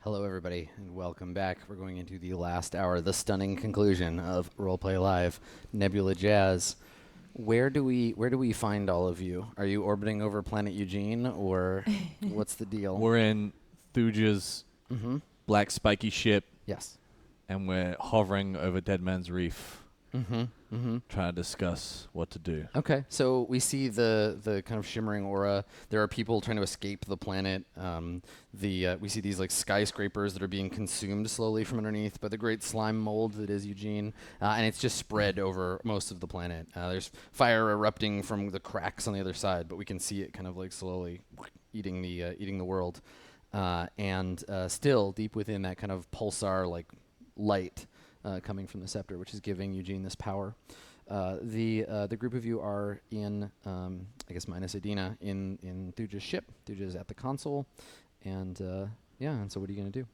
Hello, everybody, and welcome back. We're going into the last hour, the stunning conclusion of RollPlay Live, Nebula Jazz. Where do we find all of you? Are you orbiting over planet Eugene, or what's the deal? We're in Thuja's black spiky ship, Yes. and we're hovering over Dead Man's Reef, trying to discuss what to do. Okay, so we see the kind of shimmering aura. There are people trying to escape the planet. We see these like skyscrapers that are being consumed slowly from underneath by the great slime mold that is Eugene, and it's just spread over most of the planet. There's fire erupting from the cracks on the other side, but we can see it kind of like slowly eating the world, and still deep within that kind of pulsar like light. Coming from the scepter, which is giving Eugene this power. The group of you are in, I guess minus Adina, in Thuja's ship. Thuja's at the console, and and so what are you gonna do?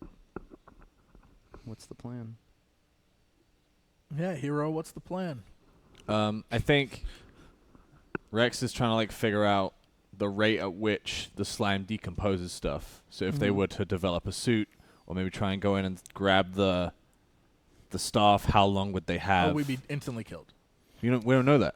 What's the plan? Yeah, hero, what's the plan? I think Rex is trying to like figure out the rate at which the slime decomposes stuff. So if they were to develop a suit, or maybe try and go in and grab the staff, how long would they have? Oh, we'd be instantly killed. We don't know that.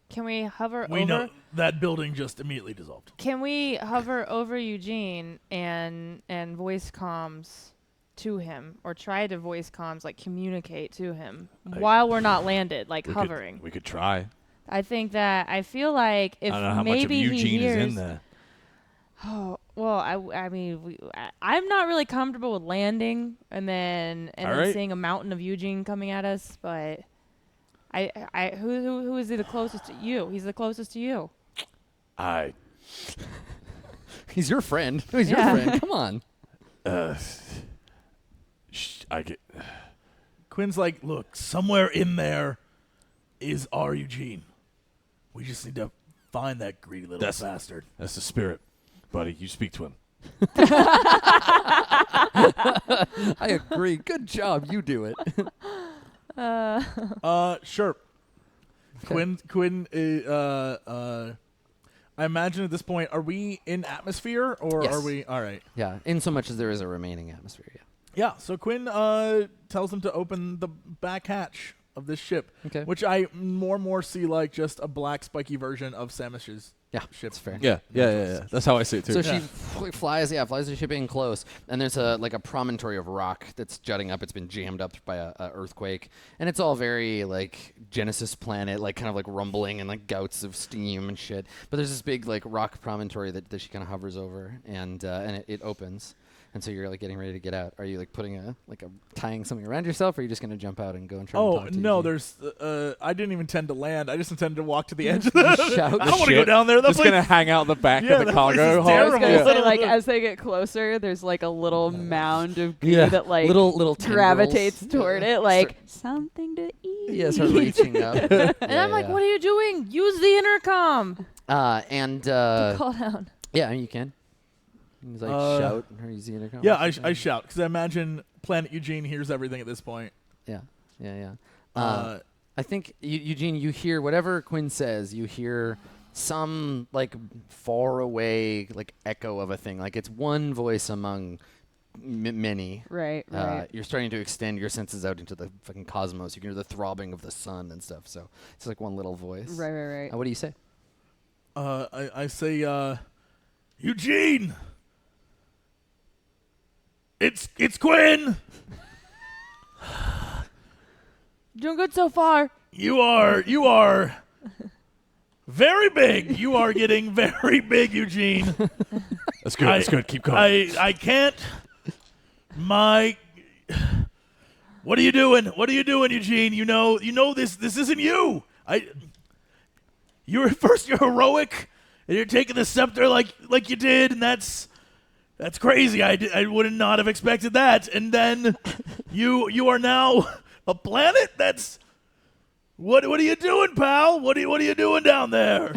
Can we hover We over? know that building just immediately dissolved. Can we hover over Eugene and voice comms to him, or try to voice comms, like communicate to him while we're not landed, like hovering? We could try. I feel like if I don't know how much of maybe he Eugene hears, is in there. Oh, well, I mean, I'm not really comfortable with landing and then seeing a mountain of Eugene coming at us, but who is he the closest to you? He's the closest to you. He's your friend. He's your friend. Come on. Quinn's like, look, somewhere in there is our Eugene. We just need to find that greedy little bastard. That's the spirit. Buddy, you speak to him. I agree. Good job. You do it. Sure. Okay. Quinn, I imagine at this point, are we in atmosphere, or Yes. are we? All right. Yeah, in so much as there is a remaining atmosphere. Yeah. Yeah, so Quinn tells them to open the back hatch of this ship, Okay. which I more and more see like just a black spiky version of Samish's Yeah, ship. that's fair. Yeah. That's how I see it too. So Yeah. she flies the ship in close, and there's a promontory of rock that's jutting up. It's been jammed up by a earthquake, and it's all very like Genesis planet, like kind of like rumbling and like gouts of steam and shit. But there's this big like rock promontory that she kind of hovers over, and it opens. And so you're like getting ready to get out. Are you like putting tying something around yourself, or are you just gonna jump out and go and try? Oh, and talk to no, Eugene? there's I didn't even intend to land. I just intended to walk to the edge of the Shout. I don't want to go down there. That's Just gonna hang out the back Yeah, of the that cargo place is hold. I was terrible. gonna say, like, as they get closer, there's like a little mound of goo Yeah, that like little gravitates tendrils. toward it, like something to eat. Yeah, start reaching up. And I'm like, what are you doing? Use the intercom. Call down. Yeah, you can. He's like shout or use the intercom. Yeah, I shout because I imagine Planet Eugene hears everything at this point. Yeah. I think Eugene, you hear whatever Quinn says. You hear some like far away like echo of a thing. Like it's one voice among many. Right. You're starting to extend your senses out into the fucking cosmos. You can hear the throbbing of the sun and stuff. So it's like one little voice. Right. What do you say? I say, Eugene. It's Quinn. Doing good so far. You are very big. You are getting very big, Eugene. That's good. That's good. Keep going. I can't. What are you doing? What are you doing, Eugene? You know this isn't you. You're heroic, and you're taking the scepter like you did, and that's crazy. I would not have expected that. And then you are now a planet. That's what are you doing, pal? What are you doing down there?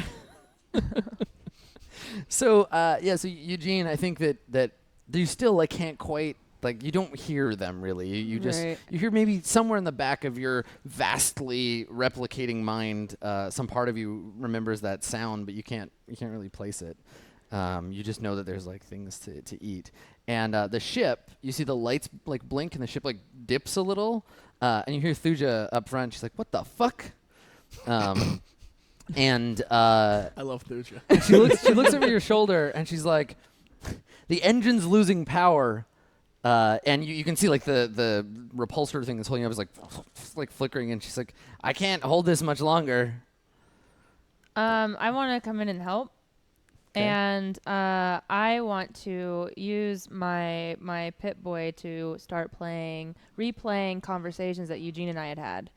So so Eugene, I think that you still like can't quite like you don't hear them really. You just you hear maybe somewhere in the back of your vastly replicating mind, some part of you remembers that sound, but you can't really place it. You just know that there's like things to eat. And the ship, you see the lights like blink, and the ship like dips a little. And you hear Thuja up front. She's like, "What the fuck?" And I love Thuja. she looks over your shoulder, and she's like, "The engine's losing power." And you can see like the repulsor thing that's holding up is like flickering, and she's like, "I can't hold this much longer." I want to come in and help. Okay. And I want to use my Pip-Boy to start replaying conversations that Eugene and I had.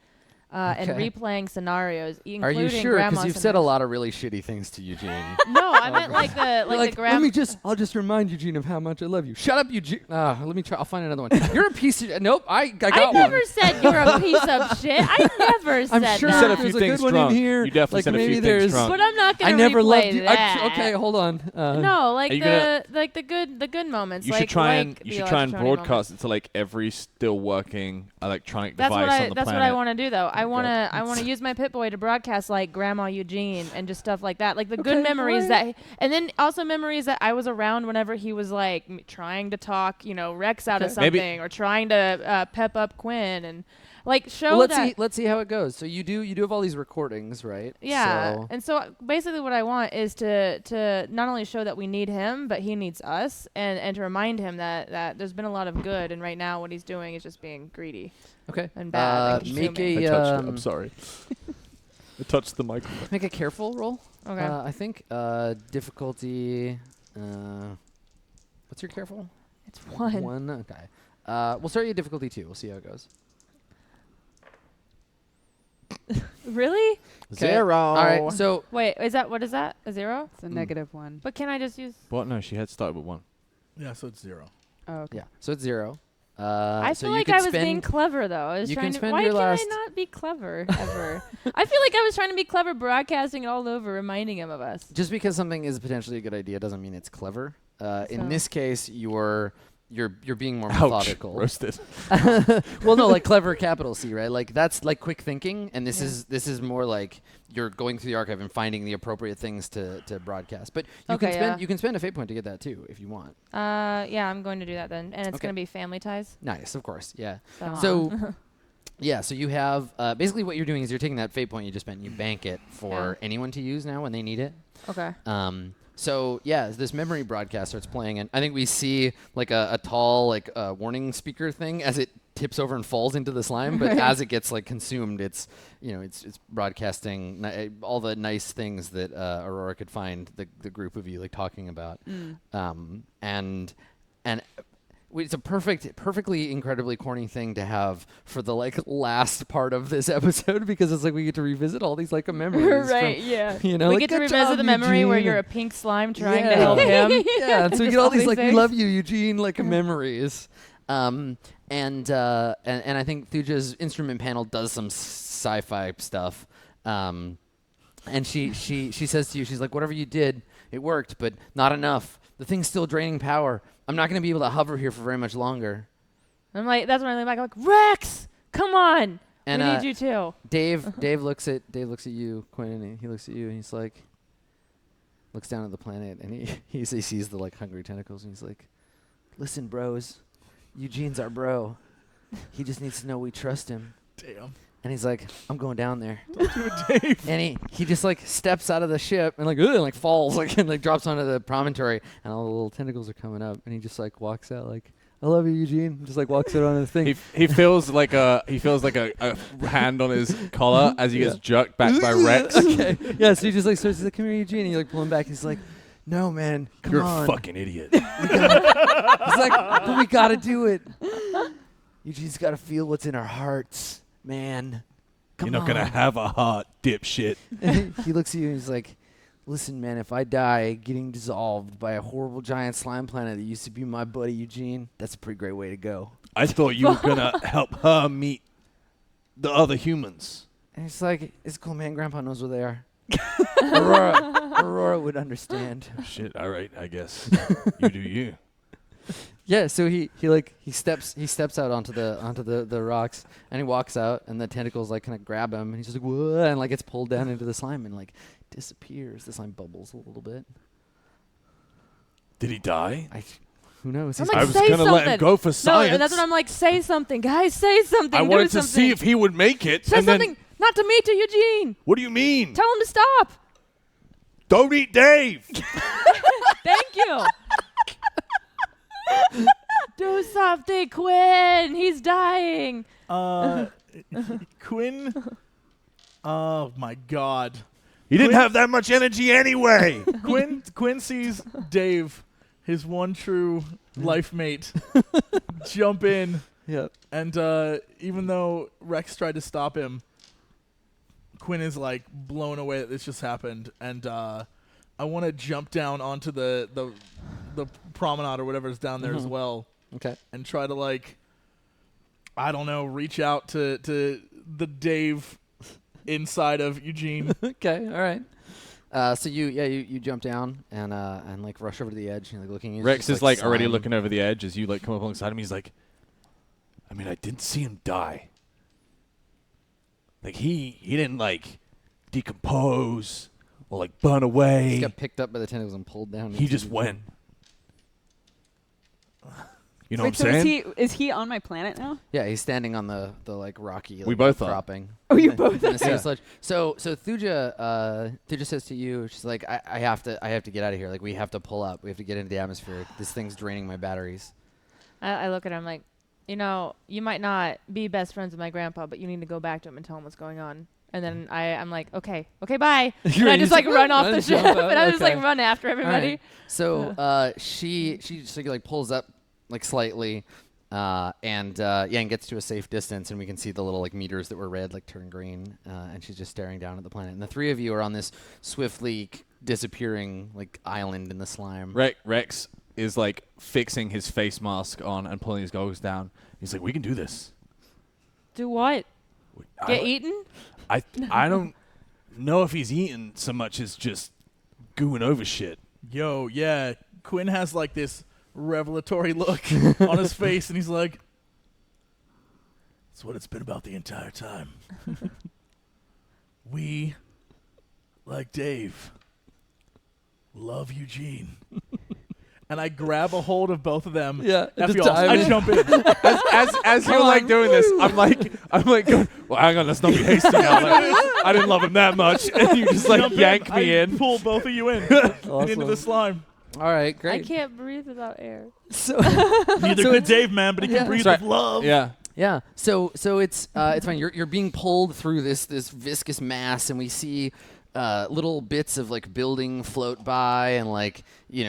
And Okay. replaying scenarios, Are including you sure? grandma Because you've said a scenarios. lot of really shitty things to Eugene. No, I meant like the You're the grandma. I'll just remind Eugene of how much I love you. Shut up, Eugene. Let me try. I'll find another one. You're a piece of. Nope, I got I one. never said you're a piece of shit. I never said I'm sure You said a that. few there's a things good one drunk. in here. You definitely like said a maybe few there's. things drunk. But I'm not I gonna never replay loved you. that. Okay, hold on. No, like Are you gonna- the good moments. You like, should try like and the you should try and electronic broadcast moments. it to like every still working electronic That's device what on the that's planet. what I want to do though. I want God. to use my Pip-Boy to broadcast like Grandma Eugene and just stuff like that. Like the Okay, good memories alright. and then also memories that I was around whenever he was like trying to talk, Rex out of Okay. Maybe- something or trying to pep up Quinn and like show Well, that. let's see how it goes. So you do have all these recordings, right? Yeah, So and so basically what I want is to not only show that we need him, but he needs us, and to remind him that there's been a lot of good, and right now what he's doing is just being greedy okay. and bad. and Make consuming. I a touched it. I'm sorry. I touched the microphone. make a careful roll. Okay. I think difficulty. What's your careful? It's one. One. Okay. We'll start you at difficulty 2. We'll see how it goes. Really? 0. All right. So Wait, what is that? A 0? It's a -1. But can I just use? What? No, she had started with 1. Yeah, so it's 0. Oh, okay. yeah. So it's 0. I so feel you like could I was spend, being clever though. I was you trying can to. spend Why your can I last- not be clever ever? I feel like I was trying to be clever, broadcasting it all over, reminding him of us. Just because something is potentially a good idea doesn't mean it's clever. In So- this case, you're being more Ouch. methodical. Roasted. Well, no, like clever, capital C, right? Like that's like quick thinking, and this Yeah. is more like you're going through the archive and finding the appropriate things to broadcast. But you Okay, can spend a fate point to get that too if you want. Yeah, I'm going to do that then, and it's Okay. going to be family ties. Nice, of course, yeah. So, So, yeah, so you have basically what you're doing is you're taking that fate point you just spent, and you bank it for anyone to use now when they need it. okay. So yeah, this memory broadcast starts playing, and I think we see like a tall like warning speaker thing as it tips over and falls into the slime. But as it gets like consumed, it's it's broadcasting all the nice things that Aurora could find the group of you like talking about, and it's a perfectly incredibly corny thing to have for the like last part of this episode because it's like we get to revisit all these like memories. Right, from, yeah. You know, We like, get to "Good revisit job, the memory where Eugene," you're a and- pink slime trying Yeah. to help him. Yeah, and so we Just get all all these these like, we things. love you, Eugene, like memories. And I think Thuja's instrument panel does some sci-fi stuff. And she says to you, she's like, whatever you did, it worked, but not enough. The thing's still draining power. I'm not going to be able to hover here for very much longer. I'm like, that's when I lean back. I'm like, Rex, come on, And we need you too. Dave looks at you, Quinn, and he looks at you, and he's like, looks down at the planet, and he sees the like hungry tentacles, and he's like, listen, bros, Eugene's our bro. He just needs to know we trust him. Damn. And he's like, I'm going down there. Don't do it, Dave. And he just like steps out of the ship and like ugh, and like falls like and like drops onto the promontory, and all the little tentacles are coming up, and he just like walks out like, I love you, Eugene. Just like walks out on the thing. He feels like a hand on his collar as he gets jerked back by Rex. Okay. Yeah, so he just like starts to like, come here, Eugene, and you like pull him back. He's like, no, man, come You're on. a fucking idiot. He's like, but we gotta do it. Eugene's gotta feel what's in our hearts, man. Come You're not gonna on. have a heart, dipshit. He looks at you and he's like, listen, man, if I die getting dissolved by a horrible giant slime planet that used to be my buddy Eugene, that's a pretty great way to go. I thought you were gonna help her meet the other humans. And he's like, it's cool, man. Grandpa knows where they are. Aurora would understand. Shit, all right, I guess. You do you. Yeah, so he steps out onto the rocks, and he walks out, and the tentacles like kind of grab him, and he's just like, whoa, and like gets pulled down into the slime and like disappears. The slime bubbles a little bit. Did he die? Who knows? I'm He's like, I was say gonna let him something. go for No, science. and that's what I'm like. Say something, guys. Say something. I Do wanted to something. see if he would make it. Say and something. Then, Not to me, to Eugene. what do you mean? Tell him to stop. Don't eat Dave. Thank you. Do something, Quinn. He's dying. Quinn. Oh my God. He didn't have that much energy anyway. Quinn sees Dave, his one true life mate, jump in, and even though Rex tried to stop him, Quinn is like blown away that this just happened, and I want to jump down onto the promenade or whatever is down there as well, and try to like, I don't know, reach out to the Dave inside of Eugene. Okay, all right. So you jump down and like rush over to the edge and like looking. Rex just, is like already slime. looking over the edge as you like come up alongside him. He's like, I mean, I didn't see him die. Like he didn't like decompose or like burn away. He got picked up by the tentacles and pulled down. He just went. You know Wait, what I'm saying? is he on my planet now? Yeah, he's standing on the like rocky. Like, We both are. dropping. Oh, you in both the are? same Yeah. sludge. So Thuja says to you, she's like, I have to get out of here. Like we have to pull up. We have to get into the atmosphere. This thing's draining my batteries. I look at him like, you know, you might not be best friends with my grandpa, but you need to go back to him and tell him what's going on. And then I'm like, okay, bye. And I just like run off the ship, and I just like run after everybody. Right. So she just like pulls up like slightly, and gets to a safe distance, and we can see the little like meters that were red like turn green, and she's just staring down at the planet. And the three of you are on this swiftly disappearing like island in the slime. Rex is like fixing his face mask on and pulling his goggles down. He's like, we can do this. Do what? Get I- eaten? I don't know if he's eating so much as just gooing over shit. Yo, yeah. Quinn has like this revelatory look on his face, and he's like, "That's what it's been about the entire time. We, like Dave, love Eugene." And I grab a hold of both of them. Yeah, F just y'all. I dive in. jump in. As you're like doing this, I'm like going, well, hang on, let's not be hasty now. Like, I didn't love him that much, and you just like Jump yank in. me I in. pull both of you in and into the slime. All right, I great. can't breathe without air. So Neither could Dave, man, but he can breathe That's with right. love. Yeah. yeah, so it's fine. You're being pulled through this viscous mass, and we see little bits of like building float by, and like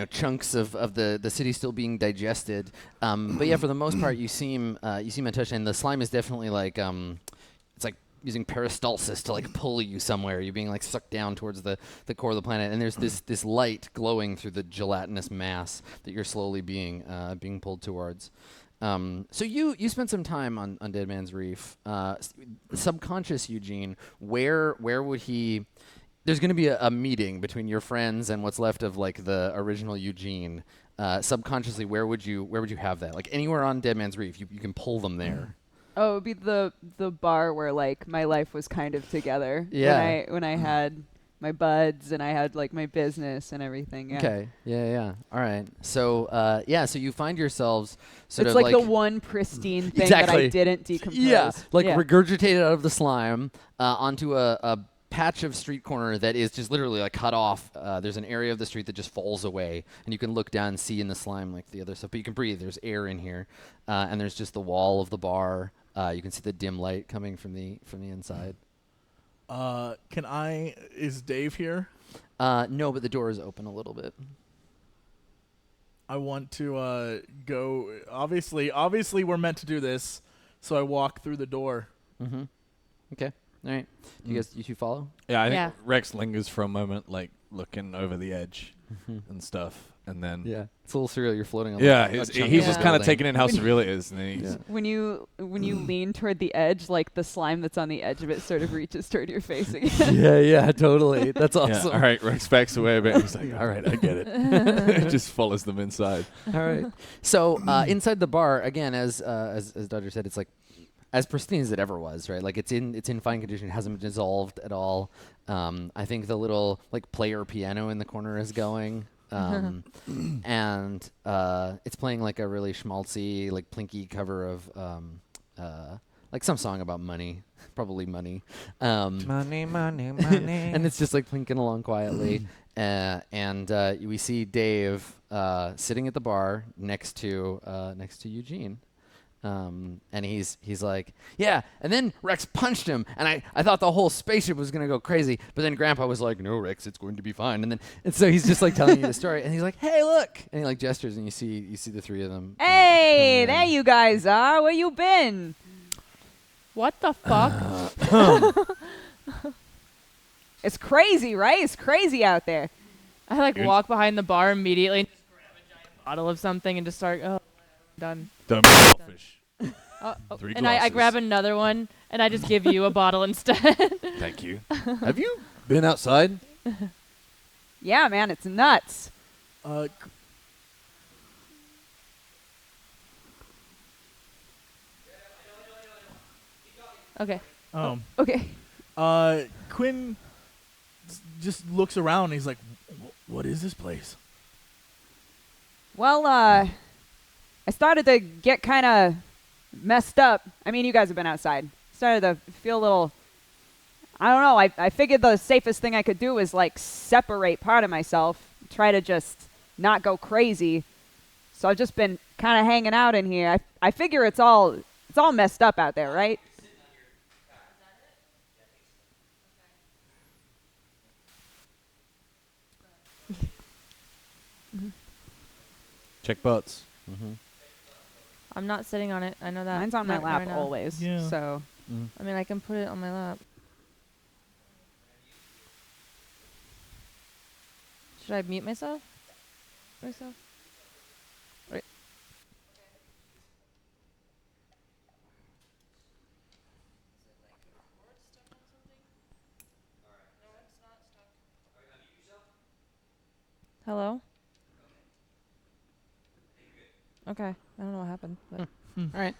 chunks of the city still being digested. But yeah, for the most part, you seem untouched, and the slime is definitely like it's like using peristalsis to like pull you somewhere. You're being like sucked down towards the core of the planet, and there's this light glowing through the gelatinous mass that you're slowly being pulled towards. So you spent some time on Dead Man's Reef. Subconscious Eugene, where would he? There's going to be a meeting between your friends and what's left of like the original Eugene. Subconsciously, where would you have that? Like anywhere on Dead Man's Reef, you can pull them there. Oh, it would be the bar where like my life was kind of together. Yeah. When I had my buds and I had like my business and everything. Yeah. Okay. Yeah. All right. So so you find yourselves sort It's of like the one pristine thing that Exactly. I didn't decompose. Yeah, like yeah. regurgitated out of the slime onto a patch of street corner that is just literally like cut off. There's an area of the street that just falls away, and you can look down and see in the slime like the other stuff, but you can breathe. There's air in here, and there's just the wall of the bar. You can see the dim light coming from the inside. Is Dave here? No, but the door is open a little bit. I want to go. Obviously, we're meant to do this, so I walk through the door. Mm-hmm. Okay. All right. You two follow? Yeah, I think Yeah. Rex lingers for a moment, like looking over the edge and stuff, and then Yeah. It's a little surreal. You're floating on yeah, a he's chunk just of kind of building. taking in how surreal it is, and then he's, Yeah. When you lean toward the edge, like the slime that's on the edge of it sort of reaches toward your face again. Yeah, totally. That's yeah, awesome. all right, Rex backs away a bit. He's like, all right, I get it. It just follows them inside. All right. So inside the bar, again, as Dodger said, it's like as pristine as it ever was, right? Like it's in fine condition, it hasn't been dissolved at all. I think the little like player piano in the corner is going. And it's playing like a really schmaltzy, like plinky cover of like some song about money, probably money. Money. And it's just like plinking along quietly. And we see Dave sitting at the bar next to Eugene. And he's like, yeah. And then Rex punched him, and I thought the whole spaceship was gonna go crazy. But then Grandpa was like, no, Rex, it's going to be fine. And so he's just like telling you the story, and he's like, hey, look, and he like gestures, and you see the three of them. Hey, there you guys are. Where you been? What the fuck? It's crazy, right? It's crazy out there. I like walk behind the bar immediately and just grab a giant bottle of something and just start. Oh, done. Dumb selfish. Three And I grab another one and I just give you a bottle instead. Thank you. Have you been outside? Yeah, man, it's nuts. Okay. Okay. Quinn just looks around and he's like, what is this place? Well, I started to get kind of messed up. I mean, you guys have been outside. Started to feel a little, I don't know. I figured the safest thing I could do is like separate part of myself, try to just not go crazy. So I've just been kind of hanging out in here. I figure it's all messed up out there, right? Check butts. I'm not sitting on it. I know that. Mine's on my Not lap right now. always. Yeah. So I mean, I can put it on my lap. Should I mute myself? Right. Hello? Okay. I don't know what happened. But All right.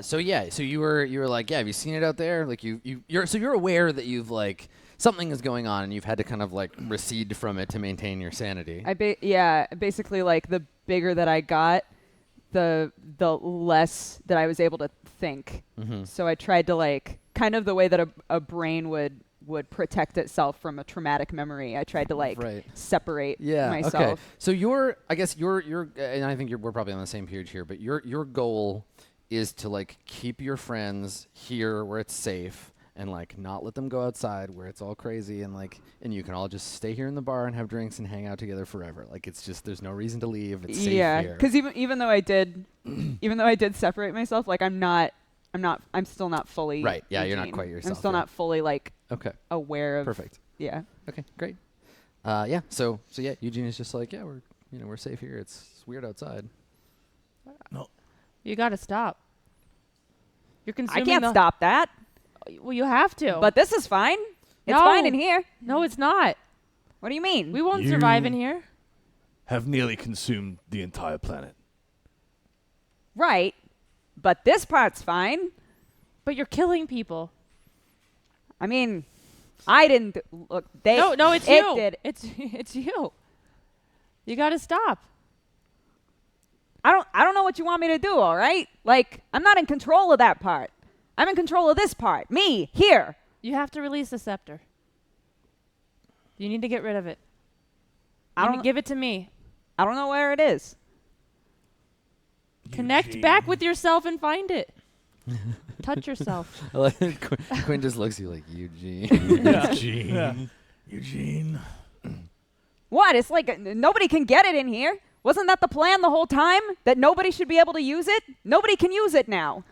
So you were like, yeah, have you seen it out there? Like you're aware that you've like something is going on, and you've had to kind of like recede from it to maintain your sanity. basically like the bigger that I got, the less that I was able to think. So I tried to like kind of the way that a brain would protect itself from a traumatic memory. I tried to like separate myself. Okay. So I guess you're, and I think we're probably on the same page here, but your goal is to like keep your friends here where it's safe and like not let them go outside where it's all crazy and you can all just stay here in the bar and have drinks and hang out together forever. Like it's just there's no reason to leave. It's safe here. Yeah, because even though I did separate myself, like I'm still not fully right. Yeah, Eugene. you're not quite yourself. I'm still not fully like aware of. Perfect. Yeah. Okay, great. Yeah. So yeah, Eugene is just like, yeah, we're safe here. It's weird outside. No. you got to stop. You're I consuming. can't stop that. Well, you have to. But this is fine. It's No. fine in here. no, it's not. What do you mean? We won't survive in here. Have nearly consumed the entire planet. Right. But this part's fine. But you're killing people. I mean, I didn't look. They No, it's it you. Did. It's you. You got to stop. I don't know what you want me to do. All right. Like I'm not in control of that part. I'm in control of this part. Me here. You have to release the scepter. You need to get rid of it. I don't Give it to me. I don't know where it is. Connect back with yourself and find it. Touch yourself. Quinn just looks at you like, Eugene. Eugene. Yeah. Eugene. What? It's like nobody can get it in here. Wasn't that the plan the whole time? That nobody should be able to use it? Nobody can use it now.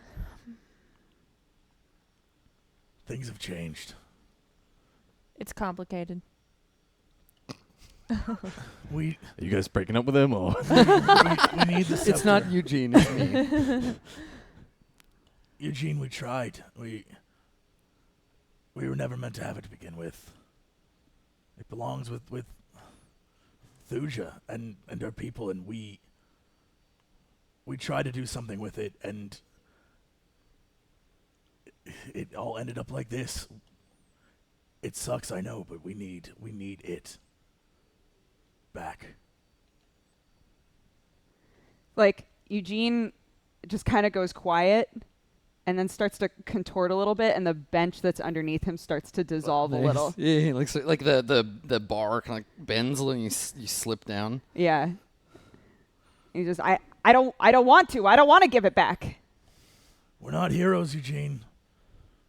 Things have changed. It's complicated. We Are you guys breaking up with him or? we need the scepter. It's not Eugene, it's me. Eugene, we tried. We were never meant to have it to begin with. It belongs with Thuja and our people, and we tried to do something with it, and it all ended up like this. It sucks, I know, but we need it. back. Like, Eugene just kind of goes quiet and then starts to contort a little bit, and the bench that's underneath him starts to dissolve a little. Yeah, like the bar kind of bends a little and you slip down. Yeah. He just, I don't want to. I don't want to give it back. We're not heroes, Eugene.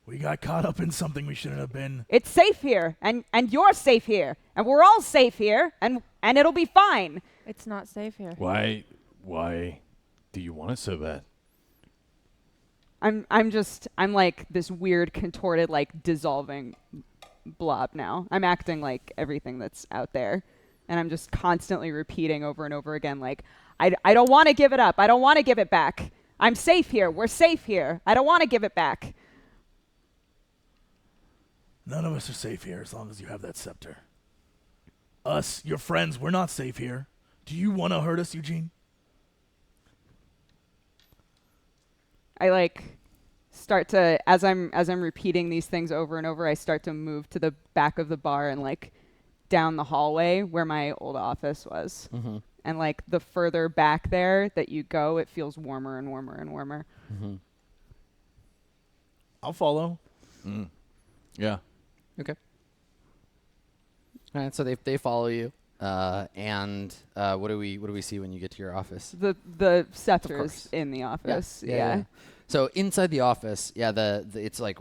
We got caught up in something we shouldn't have been. It's safe here, and you're safe here, and we're all safe here, and it'll be fine. It's not safe here. Why do you want it so bad? I'm like this weird contorted, like, dissolving blob now. I'm acting like everything that's out there, and I'm just constantly repeating over and over again, like, I don't want to give it up. I don't want to give it back. I'm safe here. We're safe here. I don't want to give it back. None of us are safe here as long as you have that scepter. Us, your friends, we're not safe here. Do you want to hurt us, Eugene? I like start to, as I'm repeating these things over and over, I start to move to the back of the bar and like down the hallway where my old office was. Mm-hmm. And like the further back there that you go, it feels warmer and warmer and warmer. Mm-hmm. I'll follow. Mm. Yeah. Okay. All right, so they follow you, and what do we see when you get to your office? The scepter course. is in the office. Yeah. So inside the office, the it's like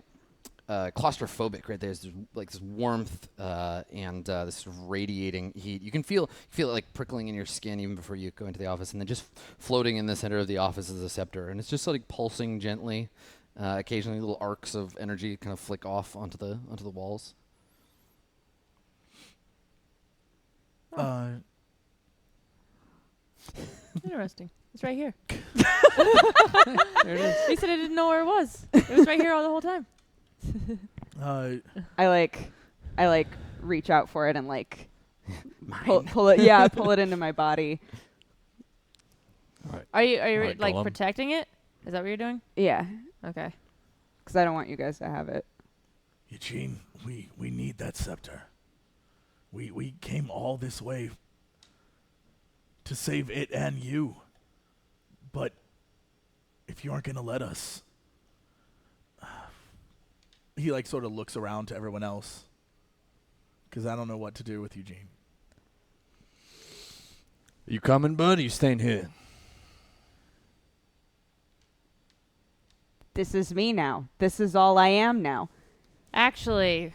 claustrophobic, right? There's like this warmth and this sort of radiating heat. You can feel it like prickling in your skin even before you go into the office, and then just floating in the center of the office is a scepter, and it's just like pulsing gently. Occasionally, little arcs of energy kind of flick off onto the walls. Interesting. It's right here. There it is. He said I didn't know where it was. It was right here all the whole time. I like reach out for it and like pull it into my body. All right. Are you Alright, like Golem. protecting it? Is that what you're doing? Yeah, Okay. because I don't want you guys to have it. Eugene, we need that scepter. We came all this way to save it and you. But if you aren't going to let us... He like sort of looks around to everyone else. Because I don't know what to do with Eugene. You coming, bud? Or you staying here? This is me now. This is all I am now. Actually,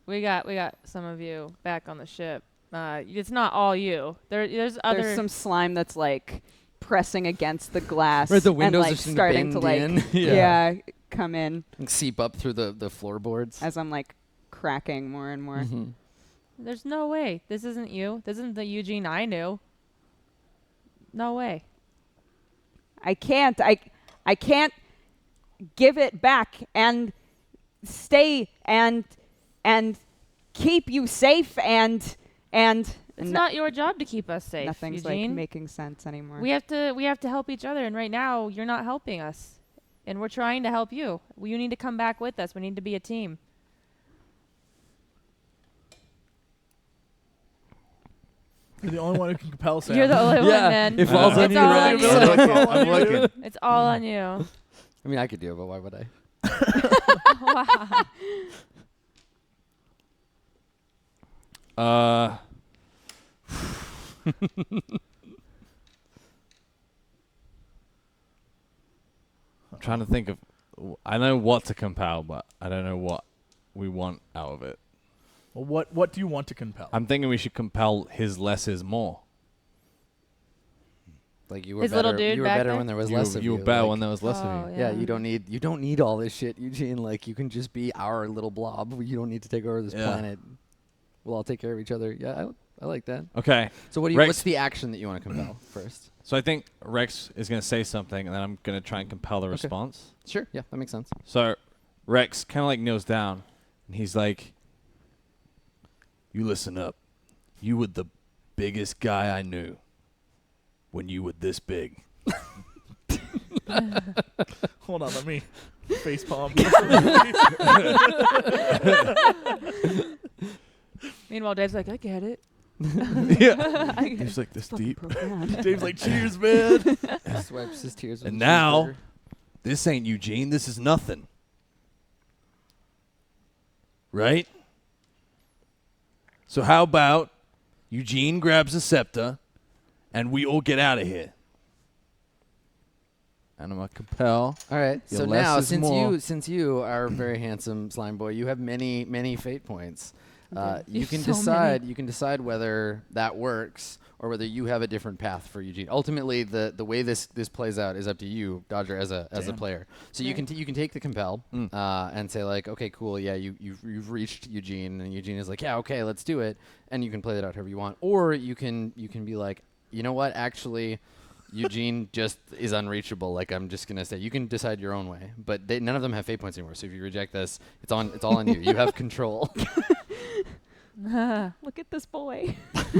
we got some of you back on the ship. It's not all you. There's other. There's some slime that's like pressing against the glass. Right, the and windows like are starting starting to to bend like in. come in And seep up through the floorboards. as I'm like cracking more and more. Mm-hmm. There's no way. This isn't you. This isn't the Eugene I knew. No way. I can't give it back and stay and keep you safe and It's not your job to keep us safe, nothing's Eugene. like making sense anymore. We have to help each other, and right now you're not helping us, and we're trying to help you. You need to come back with us. We need to be a team. You're the only one who can compel Sam. You're the only one, man. it falls on It's you, all right? on you. I'm looking. It's all on you. I mean, I could do it, but why would I? Wow. I'm trying to think of. I know what to compel, but I don't know what we want out of it. Well, what do you want to compel? I'm thinking we should compel his less is more. Like you were His better, little dude you were back better there? when there was less of you. You were better like, when there was less Oh, of you. yeah, you don't need all this shit, Eugene. Like you can just be our little blob. You don't need to take over this Yeah. planet. We'll all take care of each other. Yeah, I like that. Okay. So what do you? Rex- What's the action that you want to compel first? So I think Rex is going to say something, and then I'm going to try and compel the response. Sure. Yeah, that makes sense. So Rex kind of like kneels down, and he's like, "You listen up. You were the biggest guy I knew when you were this big." Hold on, let me face palm. Meanwhile, Dave's like, I get it. Yeah. He's like this deep. Dave's like, cheers, man. Swipes his tears. With And a now, cheeseburger. this ain't Eugene. This is nothing. Right? So how about Eugene grabs a scepter and we all get out of here? Adam Koebel. All right. Yeah, So less now, is more. since you are a very handsome slime boy, you have many fate points. Okay. You There's can so decide. many. You can decide whether that works or whether you have a different path for Eugene. Ultimately, the way this plays out is up to you, Dodger, as a player. So you can take the compel and say like, okay, cool, yeah, you've reached Eugene, and Eugene is like, yeah, okay, let's do it, and you can play that out however you want. Or you can be like, you know what, actually. Eugene just is unreachable. Like, I'm just gonna say, you can decide your own way, but none of them have fate points anymore. So if you reject this, it's all on you. You have control. Look at this boy.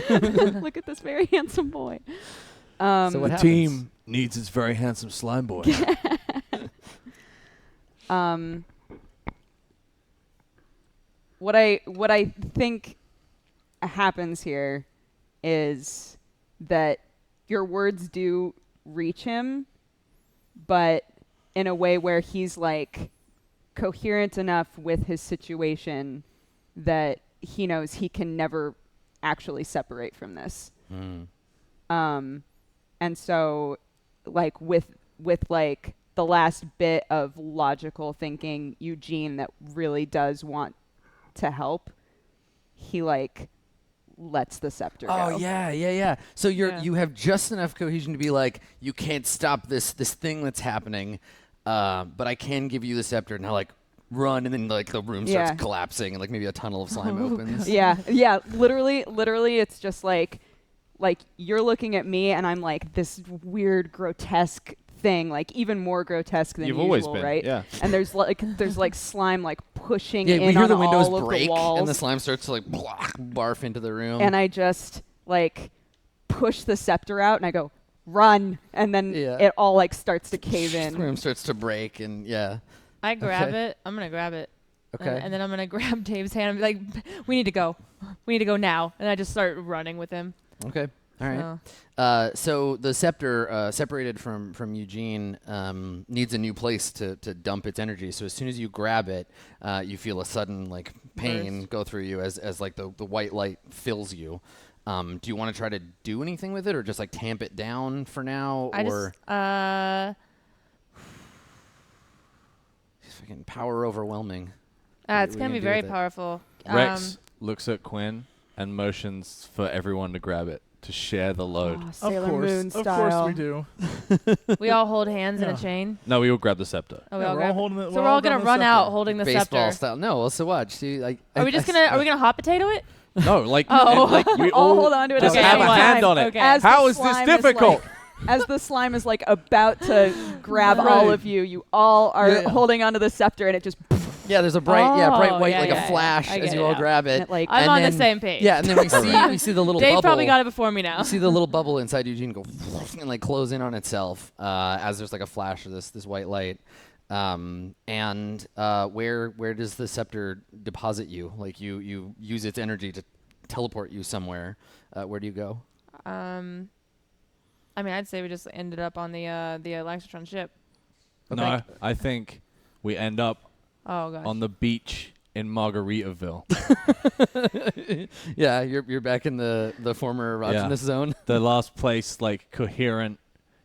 Look at this very handsome boy. So what The happens? team needs its very handsome slime boy. What I think happens here is that your words do reach him, but in a way where he's like coherent enough with his situation that he knows he can never actually separate from this. And so like with like the last bit of logical thinking, Eugene that really does want to help, he like lets the scepter go. Oh yeah. So you have just enough cohesion to be like, you can't stop this thing that's happening, but I can give you the scepter. Now like run, and then like the room starts collapsing, and like maybe a tunnel of slime opens. Yeah. Literally, it's just like you're looking at me, and I'm like this weird, grotesque thing, like even more grotesque than You've usual, always been, right? yeah. And there's like slime like pushing Yeah, in we hear on the windows all of break, the walls, and the slime starts to like barf into the room. and I just like push the scepter out, and I go run, and then it all like starts to cave The in. room starts to break, and I grab Okay. it. I'm gonna grab it. Okay. And then I'm gonna grab Dave's hand and be like, "We need to go. We need to go now." And I just start running with him. Okay. All right. So- So the scepter, separated from Eugene, needs a new place to dump its energy. So as soon as you grab it, you feel a sudden like pain Burst. go through you as like the white light fills you. Do you want to try to do anything with it, or just like tamp it down for now, or it's fucking power overwhelming? it's we gonna gonna be do very with it? powerful. Rex looks at Quinn and motions for everyone to grab it to share the load. Oh, Of Sailor Moon course style. we do. We all hold hands in Yeah. a chain. No, we all grab the scepter. Oh, we Yeah, all we're all grab it. holding it. So we're all gonna run out holding the Baseball scepter. style. No, well, so watch. See, like, Are we gonna hot potato it? No, like, Oh. like we All all hold on to it just at the have same a hand time. on it. Okay. As How the is this slime is, difficult? As the slime is like about to grab all of you, you all are holding onto the scepter, and it just Yeah, there's a bright Oh, white, yeah, like yeah, a flash I as get you it all now. grab it. it, like I'm and on the then- same page. Yeah, and then we see the little Dave bubble. probably got it before me now. You see the little bubble inside Eugene go and like close in on itself as there's like a flash of this white light. Where does the scepter deposit you? Like you use its energy to teleport you somewhere. Where do you go? I mean, I'd say we just ended up on the Lexatron ship. No, I think we end up Oh gosh. on the beach in Margaritaville. Yeah, you're back in the former erogenous zone. The last place, like, coherent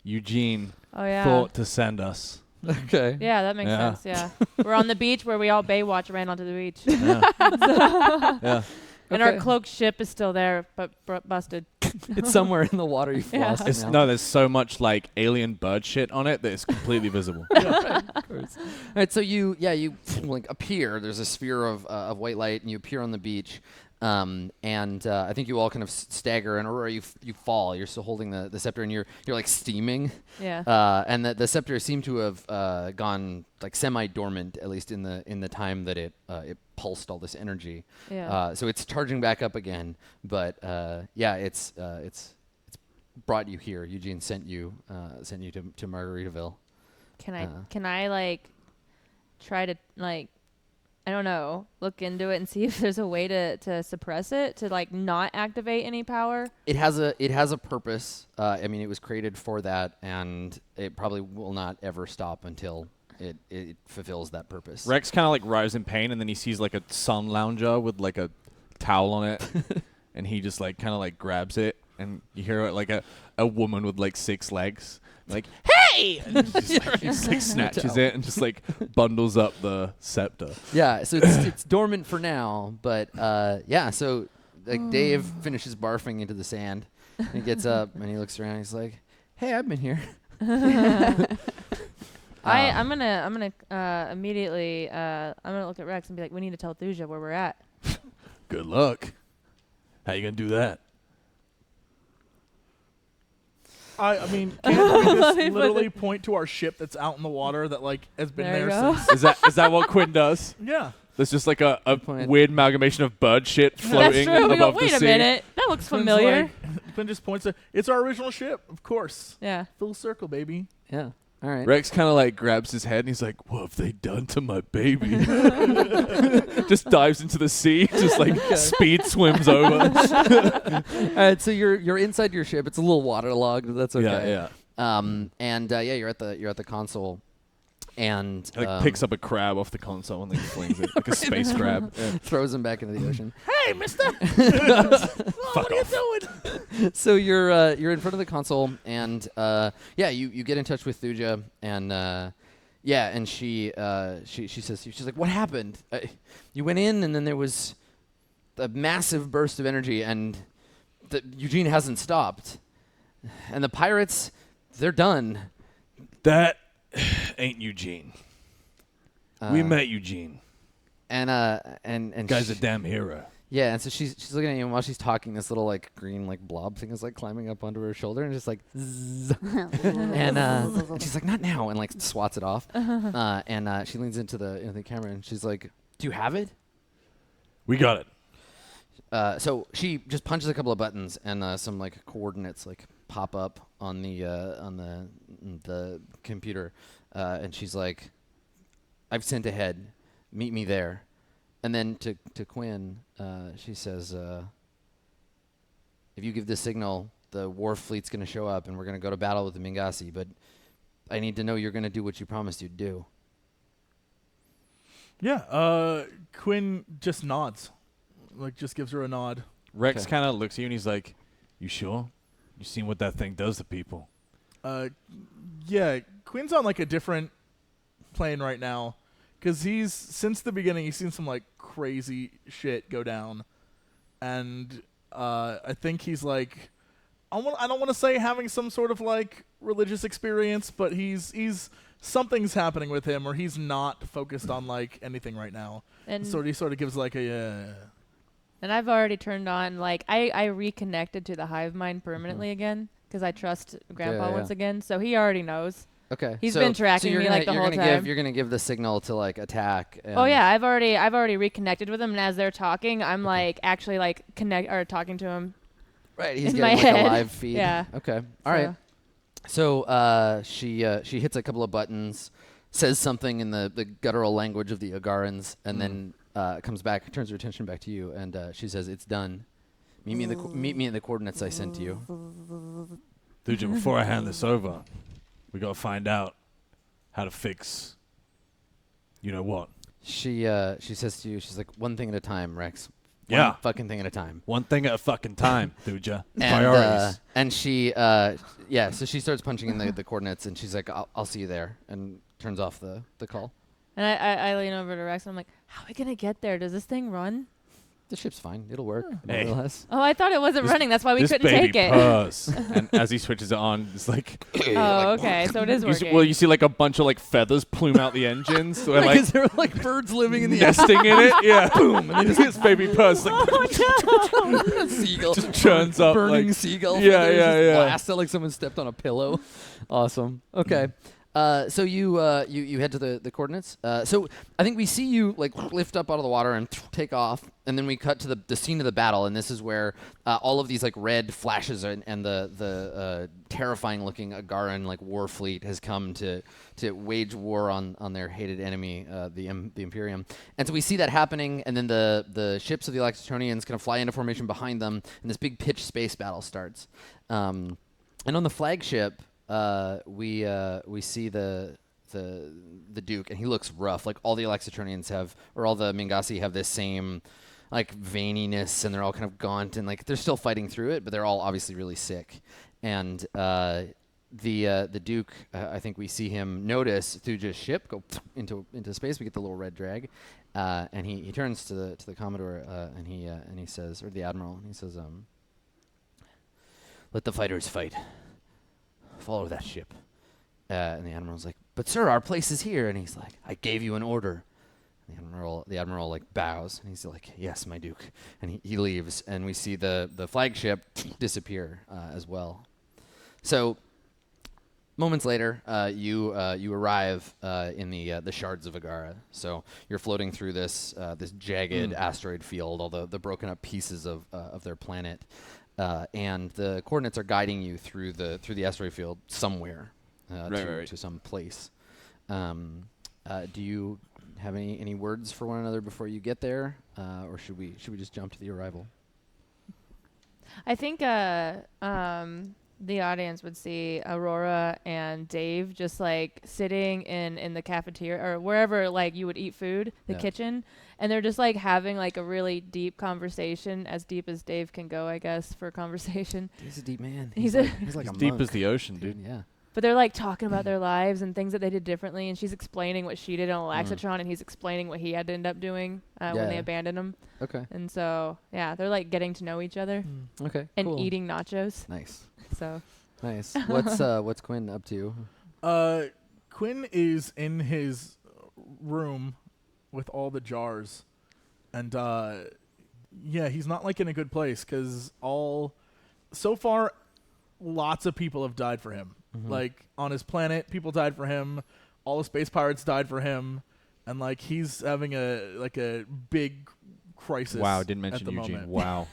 Eugene Oh yeah. thought to send us. Okay. Yeah, that makes Yeah. sense. Yeah, we're on the beach where we all Baywatch ran onto the beach, Yeah. and our cloaked ship is still there, but busted. It's somewhere in the water. You've Yeah. lost it It's, now. no, there's so much, like, alien bird shit on it that it's completely visible. Of course. All right, so you like appear. There's a sphere of white light, and you appear on the beach. I think you all kind of stagger, and Aurora, you fall. You're still holding the scepter, and you're like steaming. Yeah. And the scepter seemed to have gone like semi-dormant, at least in the time that it pulsed all this energy. Yeah. So it's charging back up again, but it's brought you here. Eugene sent you to Margaritaville. Can I like try to like I don't know, look into it and see if there's a way to suppress it, to like not activate any power? It has a purpose. I mean, it was created for that, and it probably will not ever stop until it fulfills that purpose. Rex kind of like writhes in pain, and then he sees like a sun lounger with like a towel on it, and he just like kind of like grabs it, and you hear like a woman with like 6 legs, like hey, and just like snatches it and just like bundles up the scepter. Yeah, so it's dormant for now, but yeah. So like Dave finishes barfing into the sand, and he gets up and he looks around. And he's like, "Hey, I've been here." I'm gonna immediately I'm gonna look at Rex and be like, we need to tell Thuja where we're at. Good luck. How you gonna do that? I mean, can't we just literally point to our ship that's out in the water that like has been There you there go. since? Is that what Quinn does? Yeah. There's just like a point. weird amalgamation of bird shit That's floating true. We go, above the wait sea. a minute, that looks Quinn's familiar. like- Quinn just points to it's our original ship, of course. Yeah. Full circle, baby. Yeah. All right. Rex kind of like grabs his head and he's like, "What have they done to my baby?" Just dives into the sea, just like speed swims over. All right. So you're inside your ship. It's a little waterlogged, but that's okay. Yeah. And you're at the console, and Like picks up a crab off the console and like flings it like a space crab. Yeah. throws him back into the ocean. Hey, mister! What are you doing? So you're in front of the console, and you get in touch with Thuja, and and she says, she's like, what happened? You went in, and then there was a massive burst of energy, and Eugene hasn't stopped, and the pirates, they're done. That ain't Eugene. We met Eugene. And Guy's a damn hero. Yeah, and so she's looking at you, and while she's talking, this little like green like blob thing is like climbing up onto her shoulder, and just like, zzz. And she's like, not now, and like swats it off. And she leans into the camera, and she's like, do you have it? We got it. So she just punches a couple of buttons, and some like coordinates like pop up on the computer, and she's like, I've sent ahead, meet me there. And then to Quinn, she says, if you give the signal, the war fleet's going to show up, and we're going to go to battle with the Mingasi, but I need to know you're going to do what you promised you'd do. Yeah, Quinn just nods. Like, just gives her a nod. Rex Okay. kind of looks at you and he's like, You sure? You seen what that thing does to people? Yeah, Quinn's on, like, a different plane right now. Because since the beginning, he's seen some, like, crazy shit go down. And I think he's, like, I don't want to say having some sort of, like, religious experience, but he's something's happening with him, or he's not focused on, like, anything right now. And He sort of gives, like, a... And I've already turned on, like, I reconnected to the hive mind permanently again because I trust Grandpa Yeah. once again. So he already knows. Okay. He's been tracking me, like, the whole time. You're gonna give the signal to like attack. Oh yeah, I've already reconnected with him, and as they're talking, I'm like actually like talking to him. Right. He's in getting my like head. a live feed. Yeah. Okay. All right. So she hits a couple of buttons, says something in the guttural language of the Agarans, and then comes back, turns her attention back to you, and she says, "It's done. Meet me at the coordinates I sent to you." Thuja, before I hand this over, we gotta find out how to fix you know what. She says to you, she's like, "One thing at a time, Rex. Yeah. One fucking thing at a time." One thing at a fucking time, Thuja. And, Priorities. and she so she starts punching in the coordinates, and she's like, I'll see you there, and turns off the call. And I lean over to Rex, and I'm like, how are we gonna get there? Does this thing run? The ship's fine. It'll work. Hey. More or less. Oh, I thought it wasn't running. That's why we this couldn't baby take it. purrs. And as he switches it on, it's like, Oh, okay. So it is working. you see like a bunch of like feathers plume out the engines. So Like, like is there like birds living in the air? nesting in it. Yeah. Boom. And then just hits baby purrs. Like, Seagull. just churns up. Burning like, seagull. Yeah, feathers yeah, just yeah. blast out like someone stepped on a pillow. Awesome. Okay. So you head to the coordinates. So I think we see you like lift up out of the water and take off, and then we cut to the scene of the battle, and this is where all of these like red flashes and the terrifying looking Agaran like war fleet has come to wage war on their hated enemy, the Imperium. And so we see that happening, and then the ships of the Electronians kind of fly into formation behind them, and this big pitched space battle starts. And on the flagship. We see the Duke, and he looks rough. Like all the Electronians have, or all the Mingasi have this same like veininess, and they're all kind of gaunt, and like they're still fighting through it, but they're all obviously really sick. And the Duke, I think we see him notice Thuja's ship go into space. We get the little red drag, and he turns to the Commodore, and he says, or the Admiral, and he says, "Let the fighters fight. Follow that ship." And the Admiral's like, "But sir, our place is here." And he's like, "I gave you an order." And the Admiral like bows, and he's like, "Yes, my Duke." And he leaves, and we see the flagship disappear as well. So moments later, you arrive in the shards of Agara. So you're floating through this jagged asteroid field, all the broken up pieces of their planet. And the coordinates are guiding you through the asteroid field somewhere to some place. Do you have any words for one another before you get there, or should we just jump to the arrival? I think the audience would see Aurora and Dave just like sitting in the cafeteria or wherever like you would eat food, the kitchen, and they're just like having like a really deep conversation, as deep as Dave can go, I guess, for a conversation. He's a deep man. He's like as a deep monk. as the ocean, dude. Yeah. But they're like talking about their lives and things that they did differently, and she's explaining what she did on Laxatron, and he's explaining what he had to end up doing when they abandoned him. Okay. And so they're like getting to know each other Okay. and cool. eating nachos. Nice. So Nice. What's Quinn up to? Quinn is in his room with all the jars, and he's not like in a good place because so far lots of people have died for him. Like on his planet, people died for him. All the space pirates died for him, and like he's having a big crisis. Wow, didn't mention at the Eugene. moment. Wow.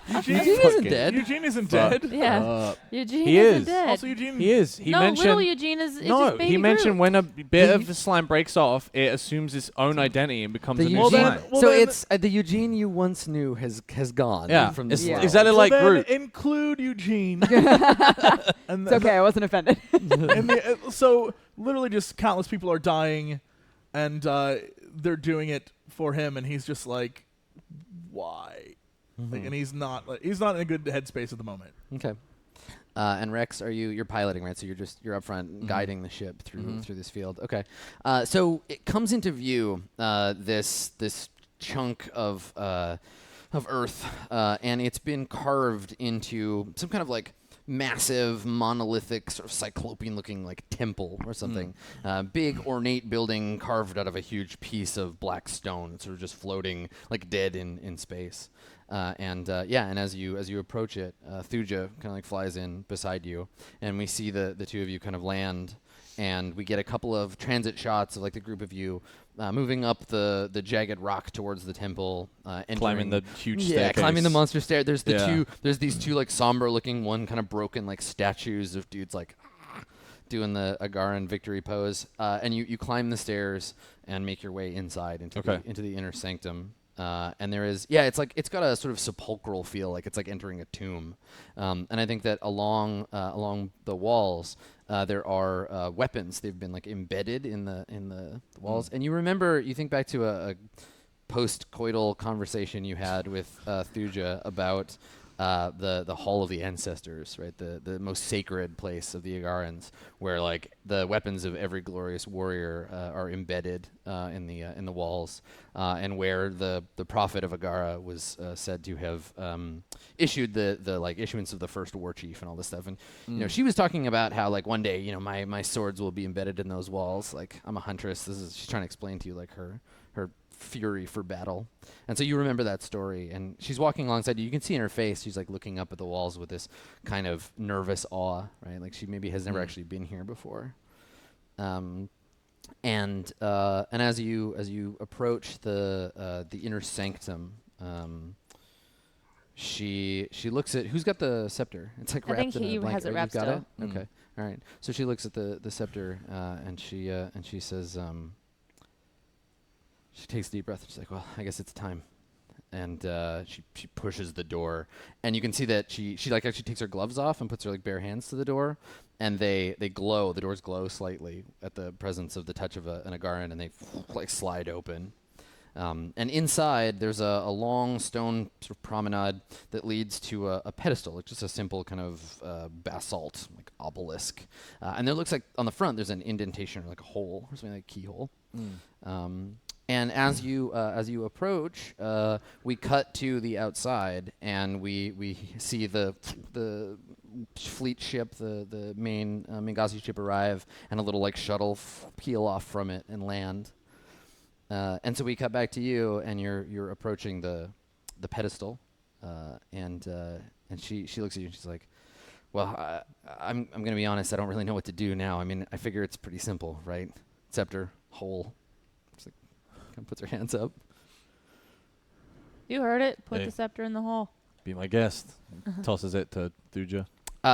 Eugene isn't dead. Eugene isn't dead. yeah, Eugene He isn't is. dead. Also, Eugene. He is. He no, mentioned. little Eugene is No, just baby he mentioned Groot. when a bit of the slime breaks off, it assumes its own identity and becomes a new Eugene, slime. so it's the Eugene you once knew has gone. Yeah, From it's this world. exactly So like then Groot. include Eugene. And It's okay. I wasn't offended. so literally just countless people are dying, and they're doing it for him, and he's just like, why? Like, and he's not in a good headspace at the moment. Okay. And Rex, you're piloting, right? So you're up front guiding the ship through this field. Okay. So it comes into view this chunk of Earth, and it's been carved into some kind of like massive monolithic sort of cyclopean looking like temple or something. Big ornate building carved out of a huge piece of black stone, sort of just floating like dead in space. And as you approach it, Thuja kind of like flies in beside you, and we see the two of you kind of land, and we get a couple of transit shots of like the group of you moving up the jagged rock towards the temple, Climbing the huge staircase. climbing the monster stair. There's Yeah. there's these two like somber looking, one kind of broken like statues of dudes like doing the Agaran victory pose, and you climb the stairs and make your way inside into the inner sanctum. And there is, it's got a sort of sepulchral feel, like it's like entering a tomb. And I think that along the walls, there are weapons. They've been like embedded in the walls. And you think back to a post-coital conversation you had with Thuja about the Hall of the Ancestors, right? The most sacred place of the Agarans, where like the weapons of every glorious warrior are embedded in the walls, and where the prophet of Agara was said to have issued the like issuance of the first war chief and all this stuff. And you know, she was talking about how like one day, you know, my swords will be embedded in those walls. Like I'm a huntress. She's trying to explain to you like her fury for battle. And so you remember that story, and she's walking alongside you. You can see in her face, she's like looking up at the walls with this kind of nervous awe, right? Like she maybe has never actually been here before. And as you approach the inner sanctum, she looks at who's got the scepter. It's like I wrapped think in a he blanket. has it Right, wrapped you've got still. it? Okay. All right. So she looks at the scepter, and she says, she takes a deep breath. She's like, well, I guess it's time. And she pushes the door, and you can see that she like actually takes her gloves off and puts her like bare hands to the door, and they glow. The doors glow slightly at the presence of the touch of an Agaran, and they like slide open. And inside, there's a long stone sort of promenade that leads to a pedestal, like just a simple kind of basalt, like obelisk. And there looks like on the front there's an indentation or like a hole, or something like a keyhole. And as you approach, we cut to the outside, and we see the fleet ship, the main Mingasi ship arrive, and a little like shuttle peel off from it and land. And so we cut back to you, and you're approaching the pedestal, and she looks at you and she's like, well, I'm gonna be honest, I don't really know what to do now. I mean, I figure it's pretty simple, right? Scepter, hole. Just like kind of puts her hands up. You heard it. Put Hey. the scepter in the hole. Be my guest. Tosses it to Thuja.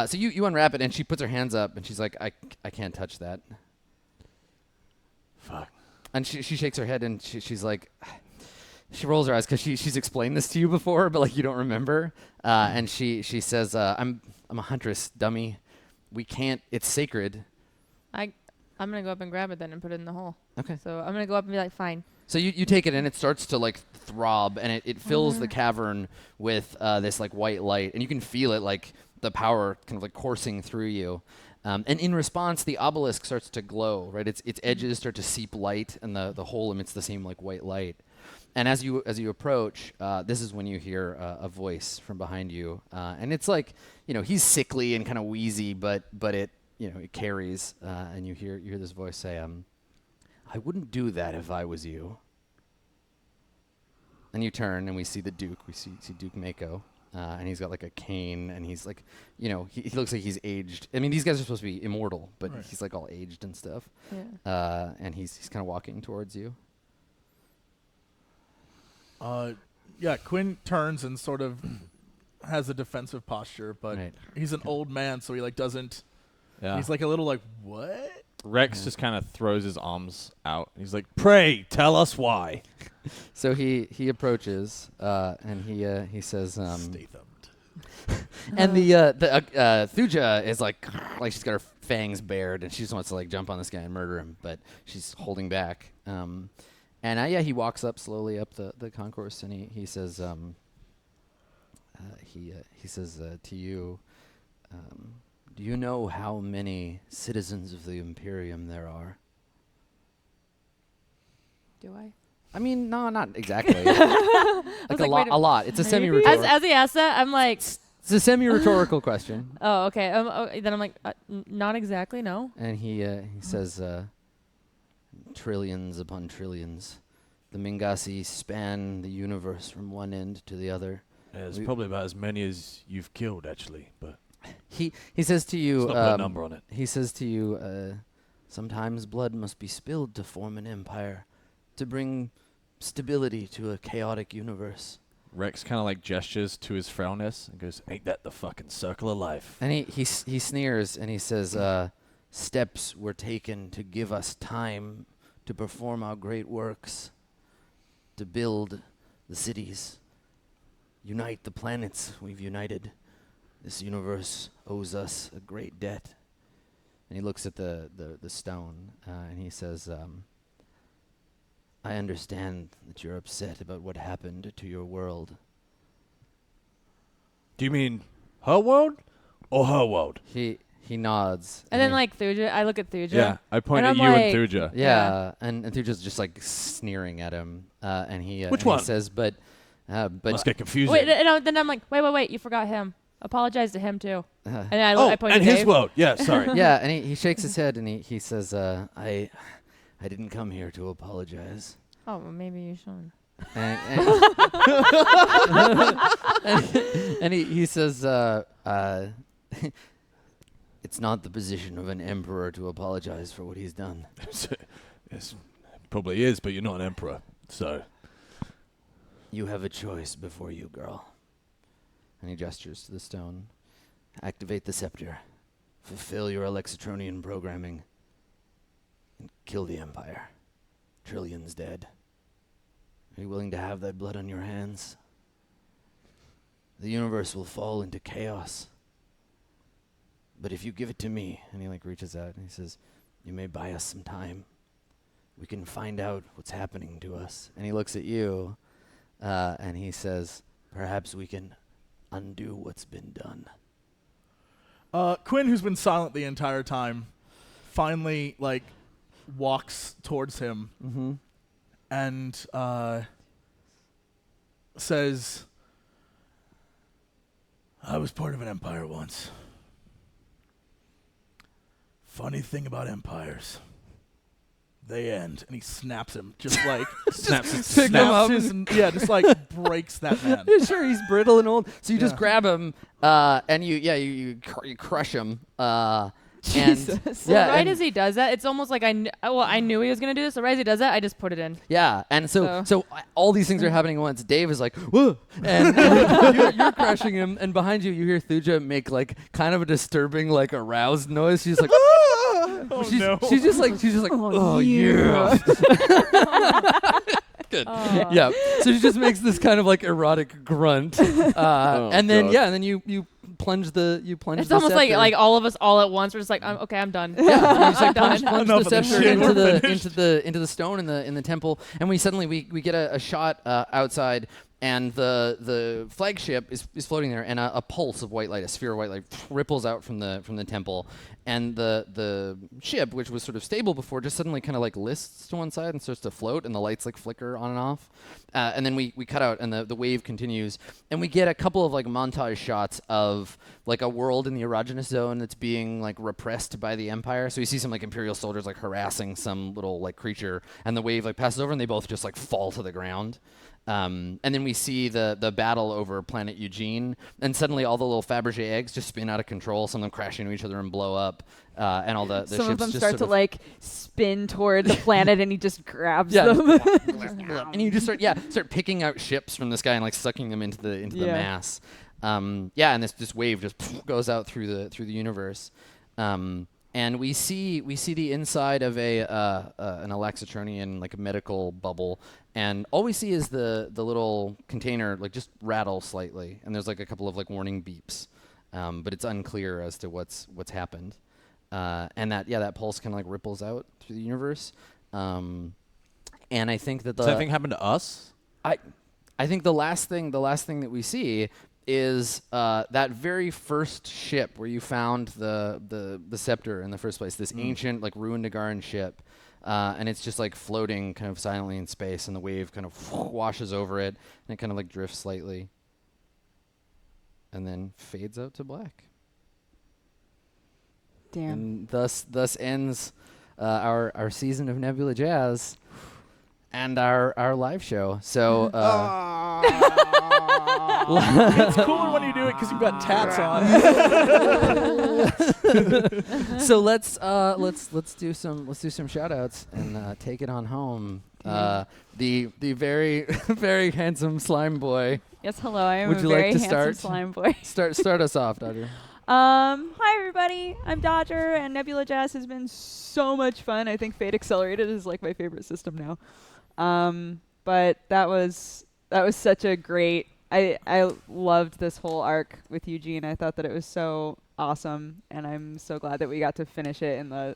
So you unwrap it, and she puts her hands up, and she's like, I can't touch that. Fuck. And she shakes her head, and she's like, she rolls her eyes because she's explained this to you before, but like you don't remember. And she says, I'm a huntress, dummy. We can't. It's sacred. I'm gonna go up and grab it then and put it in the hole. Okay. So I'm gonna go up and be like, fine. So you take it, and it starts to like throb, and it fills the cavern with this like white light, and you can feel it like the power kind of like coursing through you. And in response, the obelisk starts to glow, right? Its edges start to seep light, and the hole emits the same like white light. And as you approach, this is when you hear a voice from behind you, and it's like, he's sickly and kind of wheezy, but it it carries, and you hear this voice say, I wouldn't do that if I was you. And you turn, and we see the Duke. We see Duke Mako. And he's got like a cane, and he's like, he looks like he's aged. I mean, these guys are supposed to be immortal, but Right. he's like all aged and stuff. Yeah. And he's kind of walking towards you. Yeah, Quinn turns and sort of has a defensive posture, but Right. he's an old man, so he like doesn't. Yeah. He's like a little like, what? Rex just kind of throws his arms out. He's like, "Pray, tell us why." So he approaches, and he says, Stay thumbed. and the Thuja is like she's got her fangs bared, and she just wants to like jump on this guy and murder him, but she's holding back. And he walks up slowly up the concourse, and he says, he says to you, do you know how many citizens of the Imperium there are? Do I? I mean, no, not exactly. like, a wait lot. A lot. It's a As, semi-rhetorical. as he asked that, I'm like, It's a semi-rhetorical question. oh, okay. Then I'm like, not exactly, no. And he says, trillions upon trillions. The Mingasi span the universe from one end to the other. There's probably about as many as you've killed, actually, but He says to you, let's not put a number on it. he says to you, sometimes blood must be spilled to form an empire, to bring stability to a chaotic universe. Rex kind of like gestures to his frailness and goes, Ain't that the fucking circle of life? And he sneers, and he says, steps were taken to give us time to perform our great works, to build the cities, unite the planets we've united. This universe owes us a great debt. And he looks at the stone, and he says, I understand that you're upset about what happened to your world. Do you mean her world or her world? He nods. And then he- like Thuja, I look at Thuja. Yeah, I point And at I'm you like- and Thuja. Yeah, and Thuja's just like sneering at him, and he Which and one? he says, but Must get confusing. Wait, then I'm like, wait, you forgot him. Apologize to him too. And then I point and to his Dave. world. Yeah, sorry. yeah, and he shakes his head, and he says, I didn't come here to apologize. Oh, well, maybe you should. And he says, it's not the position of an emperor to apologize for what he's done. Yes, probably is, but you're not an emperor, so. You have a choice before you, girl. And he gestures to the stone. Activate the scepter. Fulfill your Alexatronian programming. And kill the Empire. Trillions dead. Are you willing to have that blood on your hands? The universe will fall into chaos. But if you give it to me, and he reaches out and he says, you may buy us some time. We can find out what's happening to us. And he looks at you, and he says, perhaps we can undo what's been done. Quinn, who's been silent the entire time, finally walks towards him and says, I was part of an empire once. Funny thing about empires, they end. And he snaps him, just Snaps him up. Just breaks that man. Sure, he's brittle and old. So you just grab him, and you crush him. Jesus. So right as he does that, it's almost like I knew he was going to do this. So right as he does that, I just put it in. Yeah, and so all these things are happening at once. Dave is like, whoa, and you're crushing him, and behind you, you hear Thuja make kind of a disturbing, aroused noise. She's like, she's just like, oh yeah. Good. Yeah. So she just makes this kind of erotic grunt, and then God. and then you plunge the It's almost scepter. like all of us all at once. We're just like, okay, I'm done. Yeah, you just plunge Enough the of this scepter shit, into we're the stone in the temple, and we get a shot outside, and the flagship is floating there, and a pulse of white light, a sphere of white light, ripples out from the temple, and the ship, which was sort of stable before, just suddenly kind of lists to one side and starts to float, and the lights flicker on and off, and then we cut out, and the wave continues, and we get a couple of montage shots of a world in the erogenous zone that's being repressed by the Empire. So you see some Imperial soldiers harassing some little creature, and the wave passes over, and they both just fall to the ground. And then we see the battle over planet Eugene, and suddenly all the little Fabergé eggs just spin out of control, some of them crash into each other and blow up, and all the some ships of them just start sort to spin toward the planet, and he just grabs Yeah. them. and you just start picking out ships from the sky and sucking them into the mass. And this wave just goes out through the universe. And we see the inside of an Alexatronian medical bubble, and all we see is the little container just rattle slightly, and there's a couple of warning beeps, but it's unclear as to what's happened, and that pulse kind of ripples out through the universe, and I think that Does that thing happen to us? I think the last thing that we see is that very first ship where you found the scepter in the first place, this ancient ruined Nagaran ship, and it's just floating kind of silently in space, and the wave kind of washes over it, and it kind of drifts slightly, and then fades out to black. Damn. And thus ends our season of Nebula Jazz and our live show. So It's cooler when you do it because you've got tats on. So let's do some shout outs and take it on home. The very very handsome slime boy. Yes, hello. I am Would a you very like to handsome start? slime boy. Start us off, Dodger. Hi everybody. I'm Dodger, and Nebula Jazz has been so much fun. I think Fate Accelerated is my favorite system now. But that was such a great. I loved this whole arc with Eugene. I thought that it was so awesome, and I'm so glad that we got to finish it in the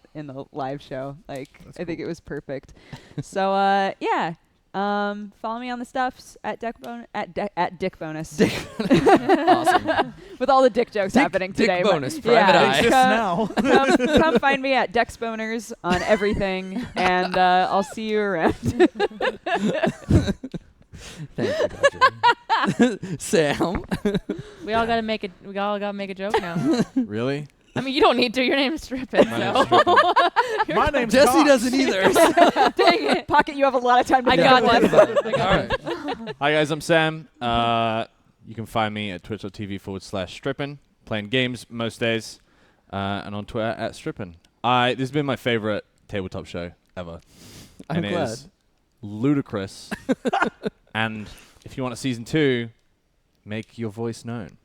live show. I think it was perfect. So yeah. Follow me on the stuffs at Dick Bonus. Awesome. With all the dick jokes happening today. Dick but Bonus, private eye. Just now. Come find me at Dex Boners on everything, and I'll see you around. Thank you, Dodger. Sam. We all gotta make a joke now. Really? I mean, you don't need to. Your name's Strippin. My name's Strippin. My name's Jesse Cox. doesn't either. Dang it. Pocket, you have a lot of time to I think got about this. this. I got this. Hi guys, I'm Sam. You can find me at twitch.tv/Strippin, playing games most days, and on Twitter at Strippin. This has been my favorite tabletop show ever. I'm and glad. it is ludicrous. And if you want a season 2, make your voice known.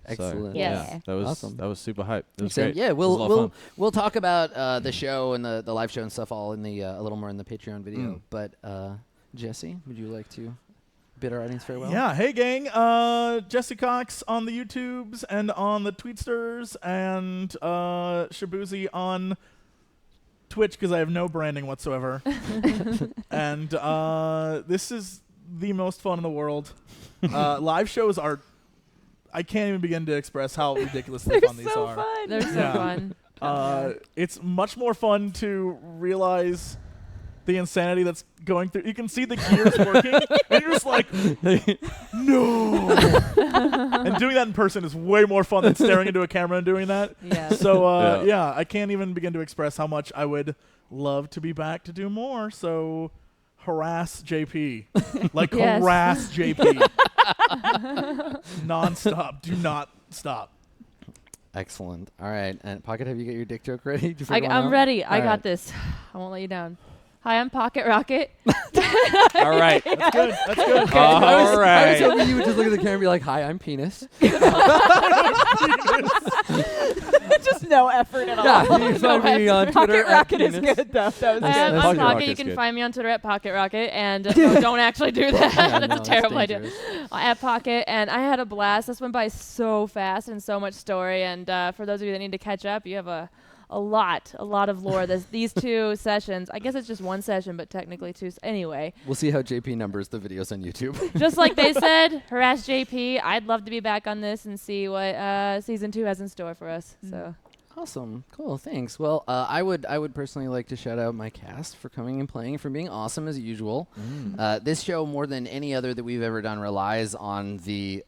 Excellent. So, Yes. that was Awesome. that was super hype. It was Sam, great. yeah, It was a lot of fun. we'll talk about the show and the live show and stuff all in the a little more in the Patreon video. But Jesse, would you like to bid our audience farewell? Yeah, hey gang, Jesse Cox on the YouTubes and on the Tweetsters, and Shabuzi on Twitch because I have no branding whatsoever. And this is the most fun in the world. Live shows are, I can't even begin to express how ridiculously fun these are. fun. They're so Yeah. fun. It's much more fun to realize the insanity that's going through. You can see the gears working, and you're just like, no. And doing that in person is way more fun than staring into a camera and doing that. Yeah. So, yeah, I can't even begin to express how much I would love to be back to do more. So, harass JP. Like, Yes. harass JP. Non-stop. Do not stop. Excellent. All right. And Pocket, have you got your dick joke ready? to figure one I'm out? ready. I All got right. this. I won't let you down. Hi, I'm Pocket Rocket. All right. That's good. That's good. I was right. hoping you would just look at the camera and be like, "Hi, I'm Penis." Just no effort at all. Yeah, you can find me on Twitter Pocket at Rocket is Penis. good though. That was Nice. I'm Pocket Pocket. Rocket's You can good. find me on Twitter at Pocket Rocket. And no, don't actually do that. Yeah, That's no, a it's terrible idea. dangerous. At Pocket, and I had a blast. This went by so fast and so much story. And for those of you that need to catch up, you have a lot of lore. These 2 sessions. I guess it's just 1 session, but technically 2. Anyway, We'll see how JP numbers the videos on YouTube. just like they said, harass JP. I'd love to be back on this and see what season 2 has in store for us. So Awesome. Cool. Thanks. Well, I would personally like to shout out my cast for coming and playing, for being awesome as usual. This show, more than any other that we've ever done, relies on the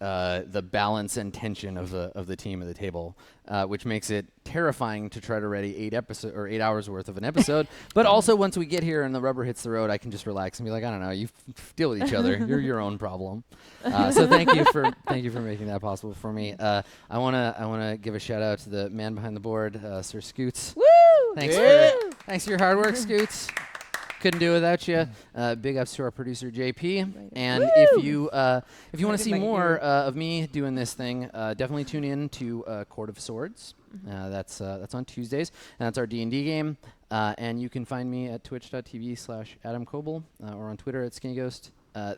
balance and tension of the team at the table, which makes it terrifying to try to ready 8 hours worth of an episode. But also, once we get here and the rubber hits the road, I can just relax and be like, I don't know, you deal with each other. You're your own problem. So thank you for making that possible for me. I wanna give a shout out to the man behind the board, Sir Scoots. woo! Thanks for your hard work, Scoots. Couldn't do it without you. Big ups to our producer JP. And if you want to see more of me doing this thing, definitely tune in to Court of Swords. That's on Tuesdays, and that's our D&D game. And you can find me at twitch.tv/Adam Koebel or on Twitter at SkinnyGhost.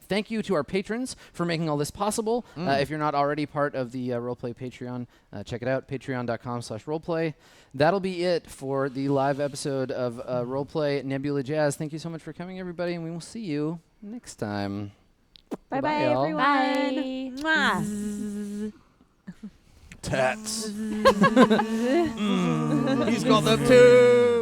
Thank you to our patrons for making all this possible. If you're not already part of the RollPlay Patreon, check it out, patreon.com/RollPlay. That'll be it for the live episode of RollPlay Nebula Jazz. Thank you so much for coming, everybody, and we will see you next time. Bye Goodbye, bye y'all. everyone. Bye. Mwah. Tats. He's got them too.